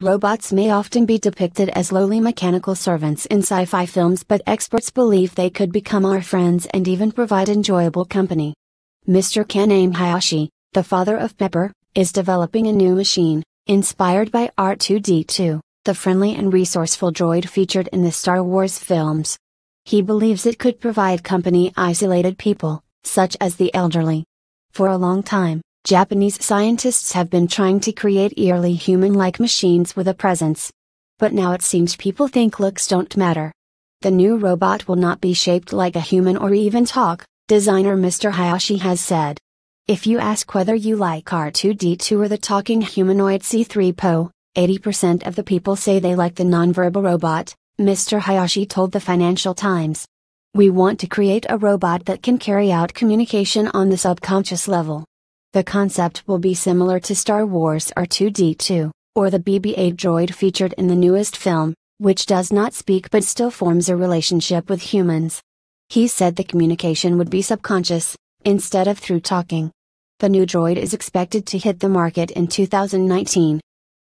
Robots may often be depicted as lowly mechanical servants in sci-fi films, but experts believe they could become our friends and even provide enjoyable company. Mr. Kaname Hayashi, the father of Pepper, is developing a new machine, inspired by R2-D2, the friendly and resourceful droid featured in the Star Wars films. He believes it could provide company isolated people, such as the elderly. For a long time, Japanese scientists have been trying to create eerily human-like machines with a presence. But now it seems people think looks don't matter. The new robot will not be shaped like a human or even talk, designer Mr. Hayashi has said. If you ask whether you like R2-D2 or the talking humanoid C-3PO, 80% of the people say they like the nonverbal robot, Mr. Hayashi told the Financial Times. We want to create a robot that can carry out communication on the subconscious level. The concept will be similar to Star Wars R2-D2, or the BB-8 droid featured in the newest film, which does not speak but still forms a relationship with humans. He said the communication would be subconscious, instead of through talking. The new droid is expected to hit the market in 2019.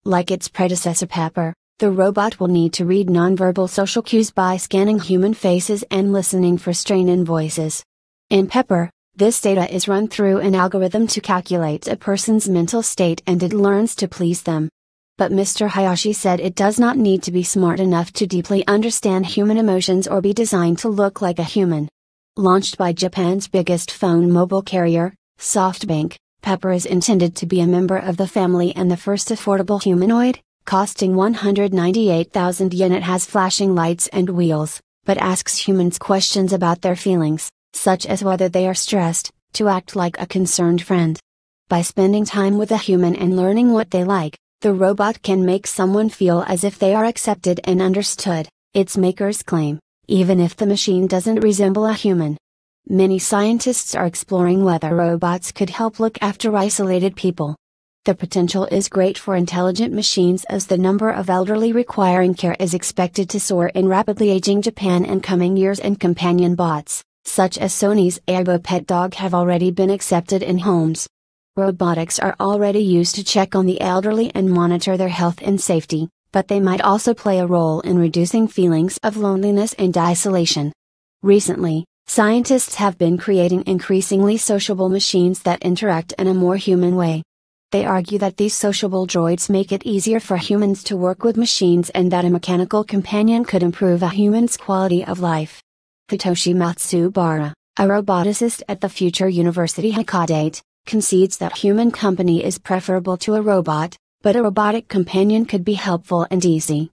Like its predecessor Pepper, the robot will need to read nonverbal social cues by scanning human faces and listening for strain in voices. In Pepper, this data is run through an algorithm to calculate a person's mental state and it learns to please them. But Mr. Hayashi said it does not need to be smart enough to deeply understand human emotions or be designed to look like a human. Launched by Japan's biggest phone mobile carrier, SoftBank, Pepper is intended to be a member of the family and the first affordable humanoid, costing 198,000 yen. It has flashing lights and wheels, but asks humans questions about their feelings, such as whether they are stressed, to act like a concerned friend. By spending time with a human and learning what they like, the robot can make someone feel as if they are accepted and understood, its makers claim, even if the machine doesn't resemble a human. Many scientists are exploring whether robots could help look after isolated people. The potential is great for intelligent machines as the number of elderly requiring care is expected to soar in rapidly aging Japan in coming years, and companion bots, such as Sony's Aibo pet dog, have already been accepted in homes. Robotics are already used to check on the elderly and monitor their health and safety, but they might also play a role in reducing feelings of loneliness and isolation. Recently, scientists have been creating increasingly sociable machines that interact in a more human way. They argue that these sociable droids make it easier for humans to work with machines and that a mechanical companion could improve a human's quality of life. Hitoshi Matsubara, a roboticist at the Future University Hakodate, concedes that human company is preferable to a robot, but a robotic companion could be helpful and easy.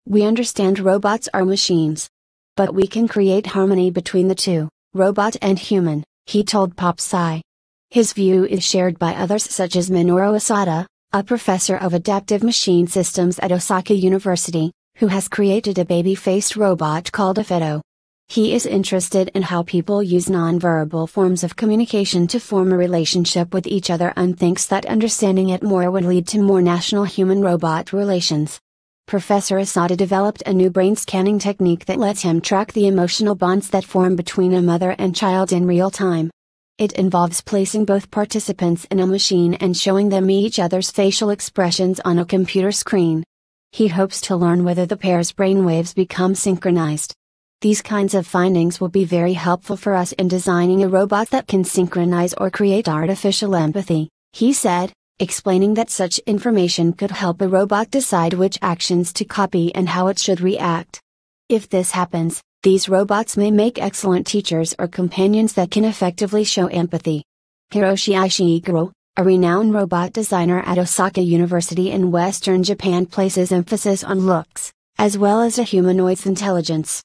We understand robots are machines. But we can create harmony between the two, robot and human, he told Pop Sci. His view is shared by others such as Minoru Asada, a professor of adaptive machine systems at Osaka University, who has created a baby-faced robot called Afeto. He is interested in how people use nonverbal forms of communication to form a relationship with each other and thinks that understanding it more would lead to more national human-robot relations. Professor Asada developed a new brain scanning technique that lets him track the emotional bonds that form between a mother and child in real time. It involves placing both participants in a machine and showing them each other's facial expressions on a computer screen. He hopes to learn whether the pair's brainwaves become synchronized. These kinds of findings will be very helpful for us in designing a robot that can synchronize or create artificial empathy, he said, explaining that such information could help a robot decide which actions to copy and how it should react. If this happens, these robots may make excellent teachers or companions that can effectively show empathy. Hiroshi Ishiguro, a renowned robot designer at Osaka University in Western Japan, places emphasis on looks, as well as a humanoid's intelligence.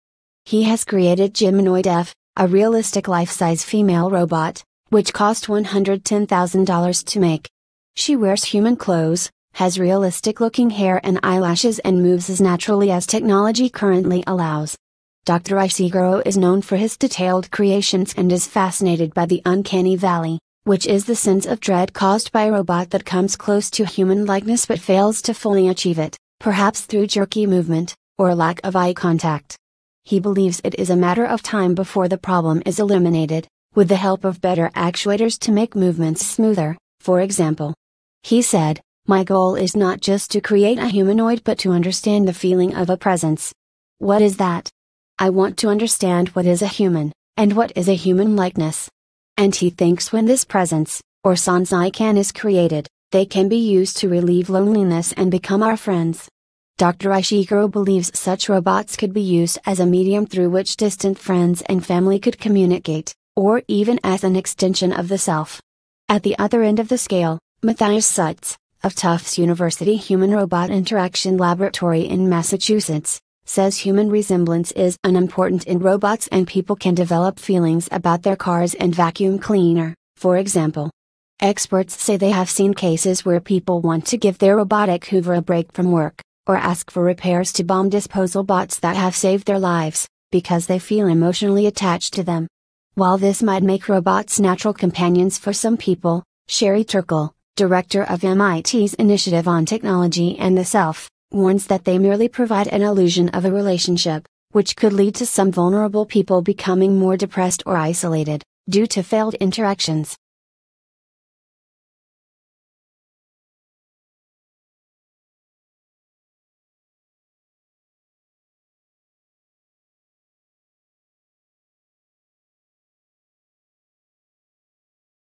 He has created Geminoid F, a realistic life-size female robot, which cost $110,000 to make. She wears human clothes, has realistic-looking hair and eyelashes, and moves as naturally as technology currently allows. Dr. Ishiguro is known for his detailed creations and is fascinated by the uncanny valley, which is the sense of dread caused by a robot that comes close to human likeness but fails to fully achieve it, perhaps through jerky movement, or lack of eye contact. He believes it is a matter of time before the problem is eliminated, with the help of better actuators to make movements smoother, for example. He said, My goal is not just to create a humanoid but to understand the feeling of a presence. What is that? I want to understand what is a human, and what is a human likeness. And he thinks when this presence, or Sanzai-kan is created, they can be used to relieve loneliness and become our friends. Dr. Ishiguro believes such robots could be used as a medium through which distant friends and family could communicate, or even as an extension of the self. At the other end of the scale, Matthias Sutz, of Tufts University Human-Robot Interaction Laboratory in Massachusetts, says human resemblance is unimportant in robots and people can develop feelings about their cars and vacuum cleaner, for example. Experts say they have seen cases where people want to give their robotic Hoover a break from work, or ask for repairs to bomb disposal bots that have saved their lives, because they feel emotionally attached to them. While this might make robots natural companions for some people, Sherry Turkle, director of MIT's Initiative on Technology and the Self, warns that they merely provide an illusion of a relationship, which could lead to some vulnerable people becoming more depressed or isolated, due to failed interactions.